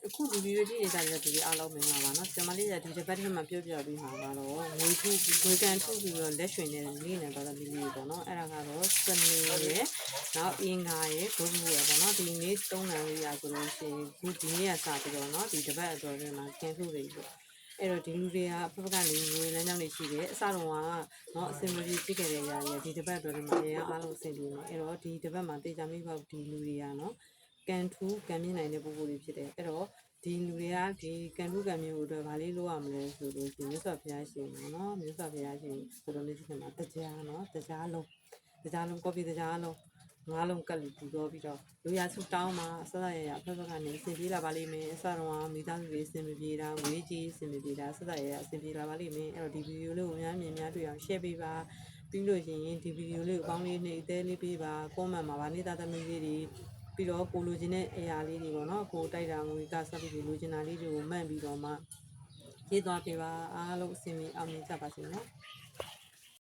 အခုဒီဗီဒီယိုကြည့်နေကြတဲ့သူတွေအားလုံးမင်္ဂလာပါနော်ကျွန်မလေးကဒီတစ်ပတ်ထဲမှာပြောပြပြီးမှာကတော့ငွေကန်ထုတ်ပြီးတော့လက်ရွှင်နေတဲ့လေးနဲ့တော့ဒီလေးပေါ့နော်အဲ့ဒါကတော့စနေရဲ့နောက်အင်္ဂါရဲ့ဂုဏ်ကြီးရဲ့ပေါ့နော်ဒီနေ့3လလေးရဆိုလို့ရှိရင်ဒီနေ့ကစပြီးတော့နော်ဒီတစ်ပတ်အတွင်းမှာကန်ထုတ်နေပြီအဲ့တော့ဒီလူတွေကအဖက်ကနေငွေလမ်းကြောင်းတွေရှိတယ်အစတော့ကတော့အစင်မပြေဖြစ်ခဲ့တဲ့ຢာတွေဒီတစ်ပတ်အတွင်းမှာအားလုံးအဆင်ပြေနေအဲ့တော့ဒီတစ်ပတ်မှာတေချာမိဘဒီလူတွေကနော်ကန်ထူးကန်မြင့်နိုင်တဲ့ပုံစံတွေဖြစ်တယ်အဲ့တော့ဒီလူတွေကဒီကန်ထူးကန်မြင့်ဖို့အတွက်ဗာလေးလုပ်ရမလဲဆိုလို့ဒီမြတ်စွာဘုရားရှင်နော်မြတ်စွာဘုရားရှင်ဆိုတော့နေ့ဒီမှာတရားနော်တရားလုံးကော်ပီတရားလုံး9လုံးကတ်လို့ပြီးတော့လူရဆူတောင်းမှာအစရဖက်ကနေအဆင်ပြေလာပါလိမ့်မယ်အစတော့မိသားစုတွေအဆင်ပြေတာငွေကြီးအဆင်ပြေတာအစရအဆင်ပြေလာပါလိမ့်မယ်အဲ့တော့ဒီဗီဒီယိုလေးကိုများတွေ့အောင် share ပေးပါပြီးလို့ရှိရင်ဒီဗီဒီယိုလေးကိုအပေါင်းလေးနဲ့အသေးလေးပေးပါ comment မှာဗာနေတာသမီးလေးတွေပြီးတော့ကိုလိုချင်တဲ့အရာလေးတွေပေါ့နော်ကိုတိုက်တာငွေကဆက်ပြီးလိုချင်တာလေးတွေကိုမှန်ပြီးတော့မှရေးသွားပေးပါအားလုံးအဆင်ပြေအောင်မြင်ကြပါစေနော်